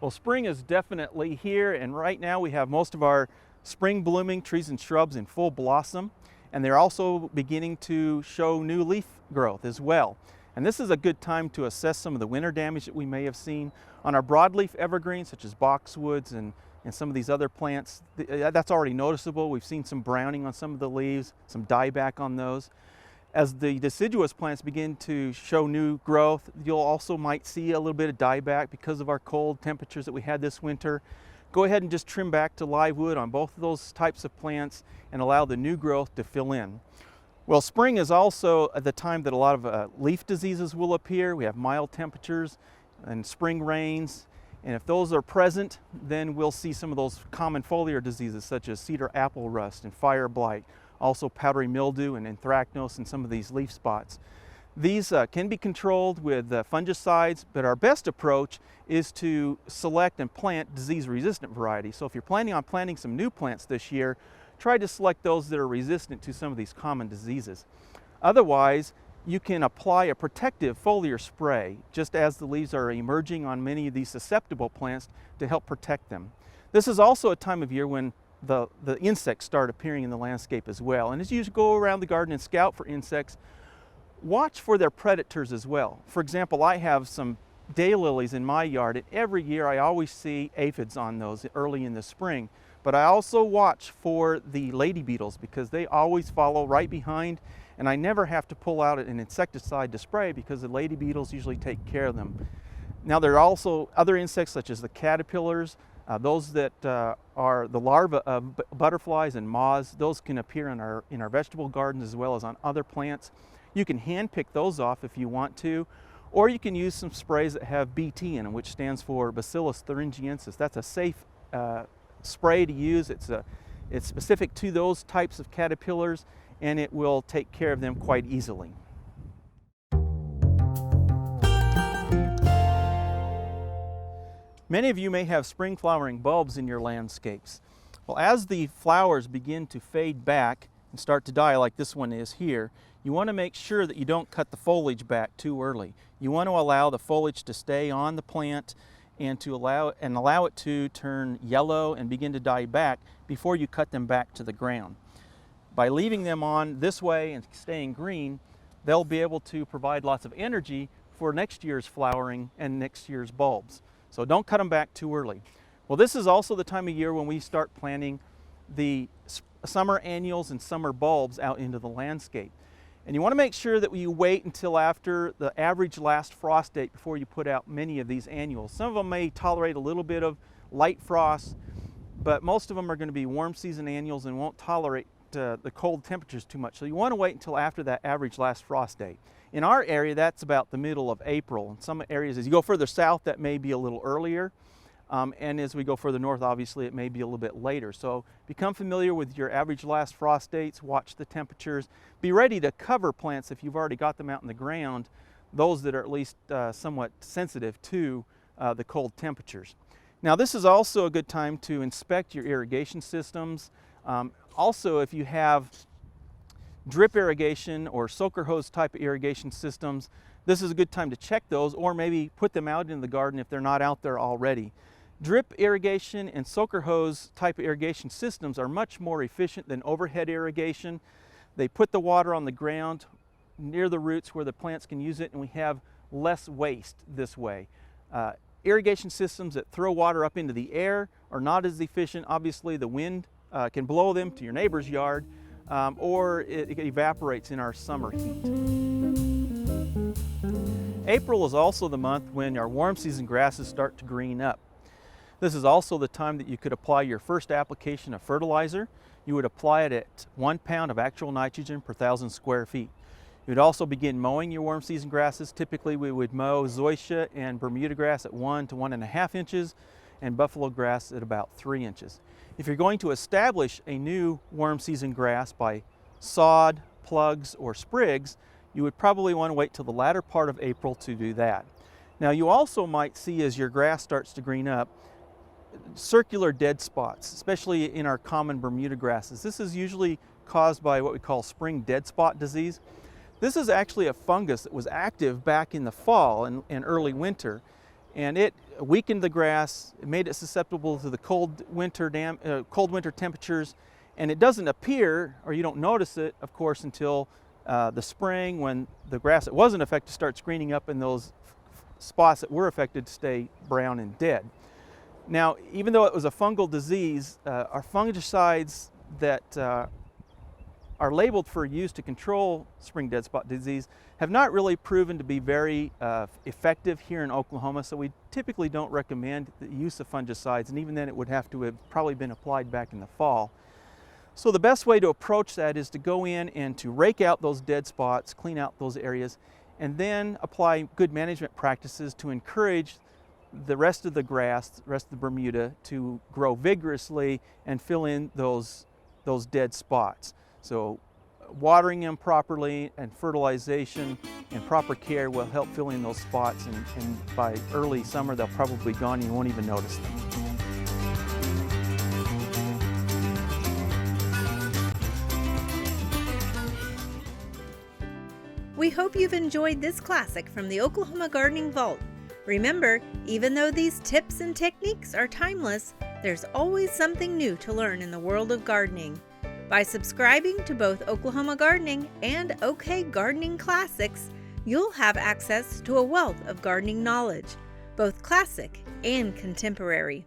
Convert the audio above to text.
Well, spring is definitely here, and right now we have most of our spring blooming trees and shrubs in full blossom, and they're also beginning to show new leaf growth as well. And this is a good time to assess some of the winter damage that we may have seen on our broadleaf evergreens such as boxwoods and some of these other plants. That's already noticeable. We've seen some browning on some of the leaves, some dieback on those. As the deciduous plants begin to show new growth, you'll also might see a little bit of dieback because of our cold temperatures that we had this winter. Go ahead and just trim back to live wood on both of those types of plants and allow the new growth to fill in. Well, spring is also the time that a lot of leaf diseases will appear. We have mild temperatures and spring rains, and if those are present, then we'll see some of those common foliar diseases such as cedar apple rust and fire blight, also powdery mildew and anthracnose in some of these leaf spots. These can be controlled with fungicides, but our best approach is to select and plant disease-resistant varieties. So if you're planning on planting some new plants this year, try to select those that are resistant to some of these common diseases. Otherwise, you can apply a protective foliar spray just as the leaves are emerging on many of these susceptible plants to help protect them. This is also a time of year when the insects start appearing in the landscape as well. And as you go around the garden and scout for insects, watch for their predators as well. For example, I have some daylilies in my yard, and every year I always see aphids on those early in the spring. But I also watch for the lady beetles because they always follow right behind, and I never have to pull out an insecticide to spray because the lady beetles usually take care of them. Now there are also other insects such as the caterpillars, those that are the larvae of butterflies and moths. Those can appear in our vegetable gardens as well as on other plants. You can hand pick those off if you want to, or you can use some sprays that have BT in them, which stands for Bacillus thuringiensis. That's a safe spray to use. It's specific to those types of caterpillars, and it will take care of them quite easily. Many of you may have spring flowering bulbs in your landscapes. Well, as the flowers begin to fade back and start to die like this one is here, you want to make sure that you don't cut the foliage back too early. You want to allow the foliage to stay on the plant and to allow it to turn yellow and begin to die back before you cut them back to the ground. By leaving them on this way and staying green, they'll be able to provide lots of energy for next year's flowering and next year's bulbs. So don't cut them back too early. Well, this is also the time of year when we start planting the summer annuals and summer bulbs out into the landscape. And you want to make sure that you wait until after the average last frost date before you put out many of these annuals. Some of them may tolerate a little bit of light frost, but most of them are going to be warm season annuals and won't tolerate the cold temperatures too much. So you want to wait until after that average last frost date. In our area, that's about the middle of April. In some areas, as you go further south, that may be a little earlier. And as we go further north, obviously, it may be a little bit later. So become familiar with your average last frost dates, watch the temperatures. Be ready to cover plants if you've already got them out in the ground, those that are at least somewhat sensitive to the cold temperatures. Now, this is also a good time to inspect your irrigation systems. Also, if you have drip irrigation or soaker hose type of irrigation systems, this is a good time to check those, or maybe put them out in the garden if they're not out there already. Drip irrigation and soaker hose type of irrigation systems are much more efficient than overhead irrigation. They put the water on the ground near the roots where the plants can use it, and we have less waste this way. Irrigation systems that throw water up into the air are not as efficient. Obviously, the wind can blow them to your neighbor's yard, or it evaporates in our summer heat. April is also the month when our warm season grasses start to green up. This is also the time that you could apply your first application of fertilizer. You would apply it at 1 pound of actual nitrogen per 1,000 square feet. You would also begin mowing your warm season grasses. Typically we would mow zoysia and Bermuda grass at 1 to 1.5 inches and buffalo grass at about 3 inches. If you're going to establish a new warm season grass by sod, plugs, or sprigs, you would probably want to wait till the latter part of April to do that. Now, you also might see, as your grass starts to green up, circular dead spots, especially in our common Bermuda grasses. This is usually caused by what we call spring dead spot disease. This is actually a fungus that was active back in the fall and early winter, and it weakened the grass, it made it susceptible to the cold winter temperatures, and it doesn't appear, or you don't notice it, of course, until the spring, when the grass that wasn't affected starts greening up and those spots that were affected stay brown and dead. Now, even though it was a fungal disease, our fungicides that are labeled for use to control spring dead spot disease have not really proven to be very effective here in Oklahoma, so we typically don't recommend the use of fungicides, and even then it would have to have probably been applied back in the fall. So the best way to approach that is to go in and to rake out those dead spots, clean out those areas, and then apply good management practices to encourage the rest of the grass, the rest of the Bermuda, to grow vigorously and fill in those dead spots. So watering them properly and fertilization and proper care will help fill in those spots, and by early summer they'll probably be gone and you won't even notice them. We hope you've enjoyed this classic from the Oklahoma Gardening Vault. Remember, even though these tips and techniques are timeless, there's always something new to learn in the world of gardening. By subscribing to both Oklahoma Gardening and OK Gardening Classics, you'll have access to a wealth of gardening knowledge, both classic and contemporary.